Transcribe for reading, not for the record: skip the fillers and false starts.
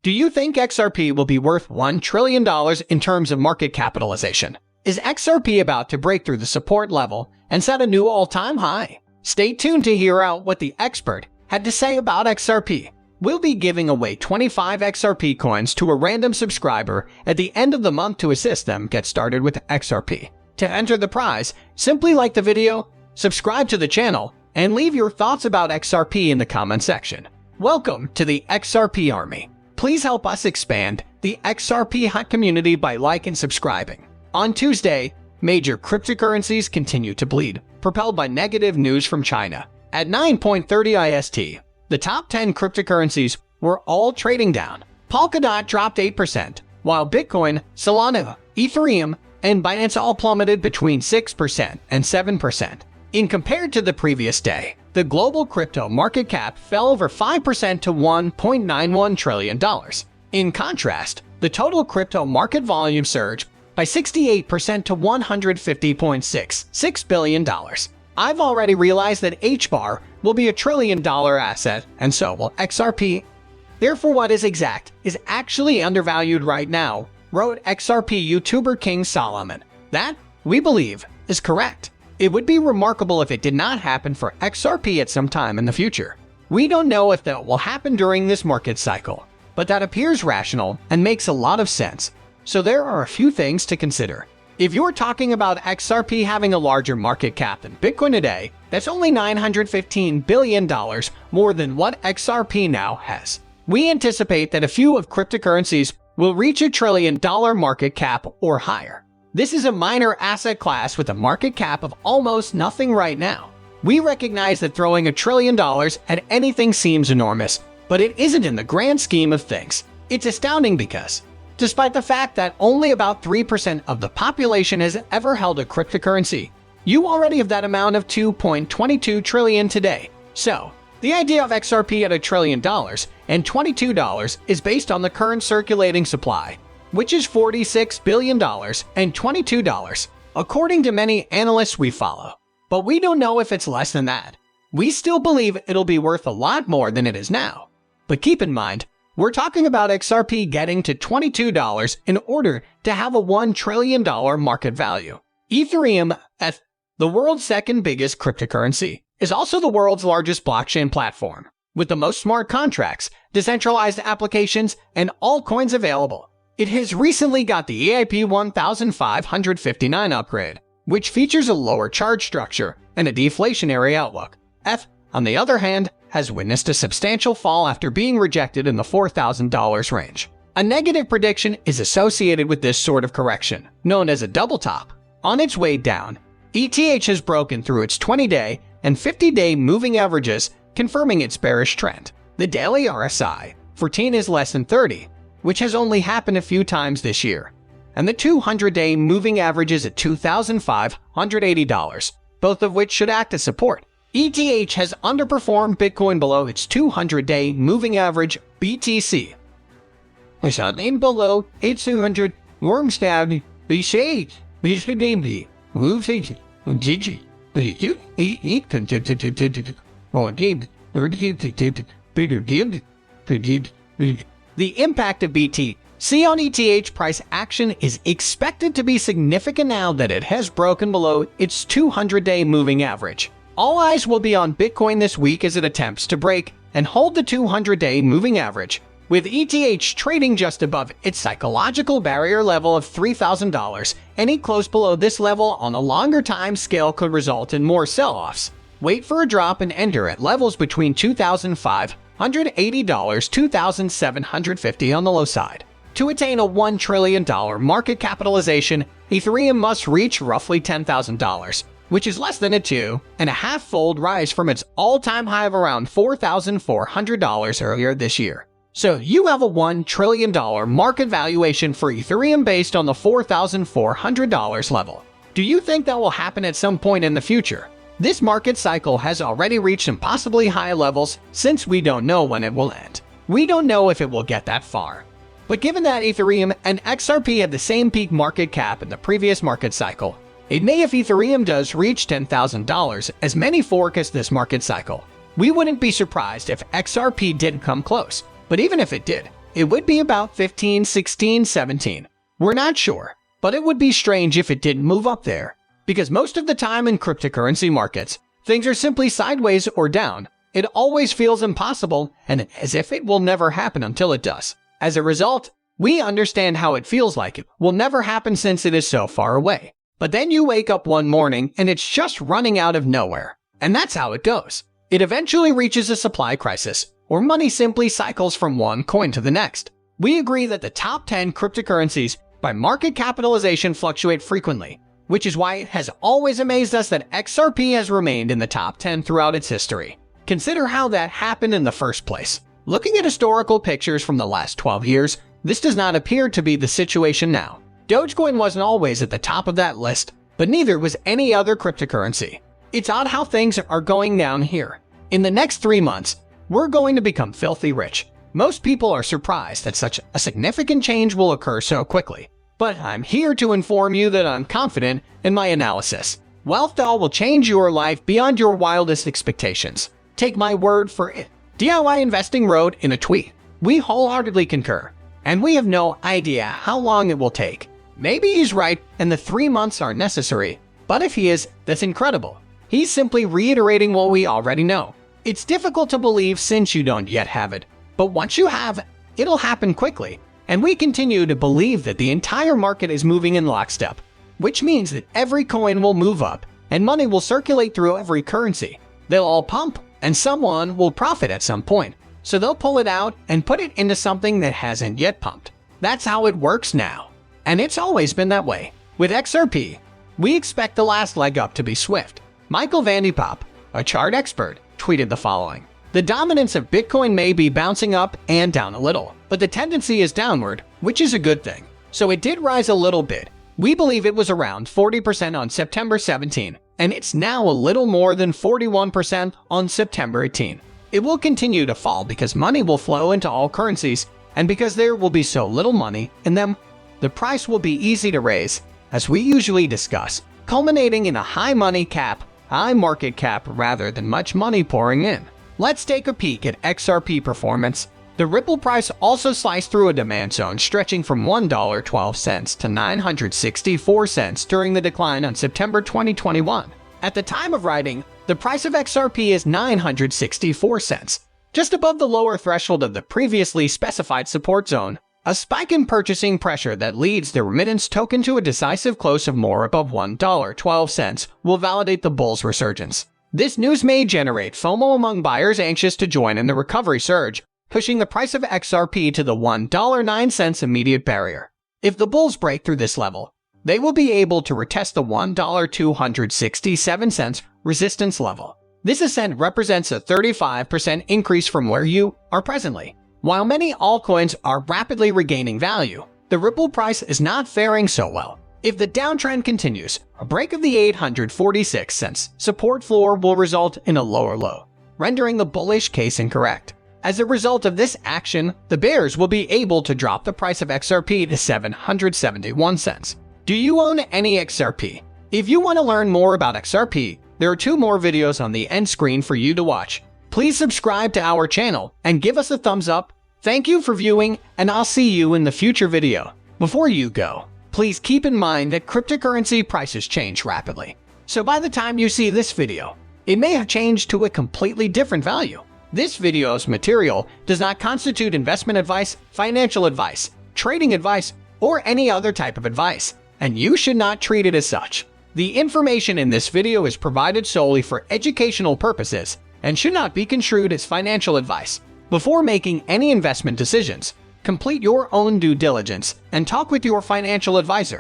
Do you think XRP will be worth $1 trillion in terms of market capitalization? Is XRP about to break through the support level and set a new all-time high? Stay tuned to hear out what the expert had to say about XRP. We'll be giving away 25 XRP coins to a random subscriber at the end of the month to assist them get started with XRP. To enter the prize, simply like the video, subscribe to the channel, and leave your thoughts about XRP in the comment section. Welcome to the XRP Army. Please help us expand the XRP hot community by like and subscribing. On Tuesday, major cryptocurrencies continue to bleed, propelled by negative news from China. At 9:30 IST, the top 10 cryptocurrencies were all trading down. Polkadot dropped 8%, while Bitcoin, Solana, Ethereum, and Binance all plummeted between 6% and 7%. In compared to the previous day, the global crypto market cap fell over 5% to $1.91 trillion. In contrast, the total crypto market volume surged by 68% to $150.66 billion. I've already realized that HBAR will be a $1 trillion asset, and so will XRP. Therefore, what is exact is actually undervalued right now, wrote XRP YouTuber King Solomon. That, we believe, is correct. It would be remarkable if it did not happen for XRP at some time in the future. We don't know if that will happen during this market cycle, but that appears rational and makes a lot of sense. So there are a few things to consider. If you're talking about XRP having a larger market cap than Bitcoin today, that's only $915 billion more than what XRP now has. We anticipate that a few of cryptocurrencies will reach $1 trillion market cap or higher. This is a minor asset class with a market cap of almost nothing right now. We recognize that throwing $1 trillion at anything seems enormous, but it isn't in the grand scheme of things. It's astounding because, despite the fact that only about 3% of the population has ever held a cryptocurrency, you already have that amount of $2.22 trillion today. So, the idea of XRP at $1 trillion and $22 is based on the current circulating supply, which is $46 billion and $22, according to many analysts we follow. But we don't know if it's less than that. We still believe it'll be worth a lot more than it is now. But keep in mind, we're talking about XRP getting to $22 in order to have a $1 trillion market value. Ethereum, the world's second biggest cryptocurrency, is also the world's largest blockchain platform, with the most smart contracts, decentralized applications, and altcoins available. It has recently got the EIP 1559 upgrade, which features a lower charge structure and a deflationary outlook. On the other hand, has witnessed a substantial fall after being rejected in the $4,000 range. A negative prediction is associated with this sort of correction, known as a double top. On its way down, ETH has broken through its 20-day and 50-day moving averages, confirming its bearish trend. The daily RSI 14 is less than 30, which has only happened a few times this year, and the 200-day moving average is at $2,580, both of which should act as support. ETH has underperformed Bitcoin below its 200-day moving average BTC. It's in below its 200 wormstab the shade the moves The impact of BTC on ETH price action is expected to be significant now that it has broken below its 200-day moving average. All eyes will be on Bitcoin this week as it attempts to break and hold the 200-day moving average, with ETH trading just above its psychological barrier level of $3,000. Any close below this level on a longer time scale could result in more sell-offs. Wait for a drop and enter at levels between $2,580 $2,750 on the low side. To attain a $1 trillion market capitalization, Ethereum must reach roughly $10,000, which is less than a 2.5-fold rise from its all-time high of around $4,400 earlier this year. So you have a $1 trillion market valuation for Ethereum based on the $4,400 level. Do you think that will happen at some point in the future? This market cycle has already reached impossibly high levels since we don't know when it will end. We don't know if it will get that far. But given that Ethereum and XRP had the same peak market cap in the previous market cycle, it may if Ethereum does reach $10,000 as many forecast this market cycle. We wouldn't be surprised if XRP did come close, but even if it did, it would be about 15, 16, 17. We're not sure, but it would be strange if it didn't move up there. Because most of the time in cryptocurrency markets, things are simply sideways or down. It always feels impossible and as if it will never happen until it does. As a result, we understand how it feels like it will never happen since it is so far away. But then you wake up one morning and it's just running out of nowhere. And that's how it goes. It eventually reaches a supply crisis, or money simply cycles from one coin to the next. We agree that the top 10 cryptocurrencies by market capitalization fluctuate frequently, which is why it has always amazed us that XRP has remained in the top 10 throughout its history. Consider how that happened in the first place. Looking at historical pictures from the last 12 years, this does not appear to be the situation now. Dogecoin wasn't always at the top of that list, but neither was any other cryptocurrency. It's odd how things are going down here. In the next 3 months, we're going to become filthy rich. Most people are surprised that such a significant change will occur so quickly. But I'm here to inform you that I'm confident in my analysis. WealthDAO will change your life beyond your wildest expectations. Take my word for it. DIY Investing wrote in a tweet, "We wholeheartedly concur, and we have no idea how long it will take. Maybe he's right and the 3 months are necessary, but if he is, that's incredible. He's simply reiterating what we already know. It's difficult to believe since you don't yet have it, but once you have, it'll happen quickly. And we continue to believe that the entire market is moving in lockstep, which means that every coin will move up and money will circulate through every currency. They'll all pump and someone will profit at some point, so they'll pull it out and put it into something that hasn't yet pumped. That's how it works now. And it's always been that way. With XRP, we expect the last leg up to be swift." Michael Van de Poppe, a chart expert, tweeted the following: "The dominance of Bitcoin may be bouncing up and down a little, but the tendency is downward, which is a good thing. So it did rise a little bit. We believe it was around 40% on September 17, and it's now a little more than 41% on September 18. It will continue to fall because money will flow into all currencies, and because there will be so little money in them, the price will be easy to raise, as we usually discuss, culminating in a high market cap rather than much money pouring in." Let's take a peek at XRP performance. The Ripple price also sliced through a demand zone stretching from $1.12 to 964 cents during the decline on September 2021. At the time of writing, the price of XRP is 964 cents, just above the lower threshold of the previously specified support zone. A spike in purchasing pressure that leads the remittance token to a decisive close of more above $1.12 will validate the bull's resurgence. This news may generate FOMO among buyers anxious to join in the recovery surge, pushing the price of XRP to the $1.09 immediate barrier. If the bulls break through this level, they will be able to retest the $1.267 resistance level. This ascent represents a 35% increase from where you are presently. While many altcoins are rapidly regaining value, the Ripple price is not faring so well. If the downtrend continues, a break of the 846 cents support floor will result in a lower low, rendering the bullish case incorrect. As a result of this action, the bears will be able to drop the price of XRP to 771 cents. Do you own any XRP? If you want to learn more about XRP, there are 2 more videos on the end screen for you to watch. Please subscribe to our channel and give us a thumbs up. Thank you for viewing, and I'll see you in the future video. Before you go, please keep in mind that cryptocurrency prices change rapidly. So by the time you see this video, it may have changed to a completely different value. This video's material does not constitute investment advice, financial advice, trading advice, or any other type of advice, and you should not treat it as such. The information in this video is provided solely for educational purposes and should not be construed as financial advice. Before making any investment decisions, complete your own due diligence and talk with your financial advisor.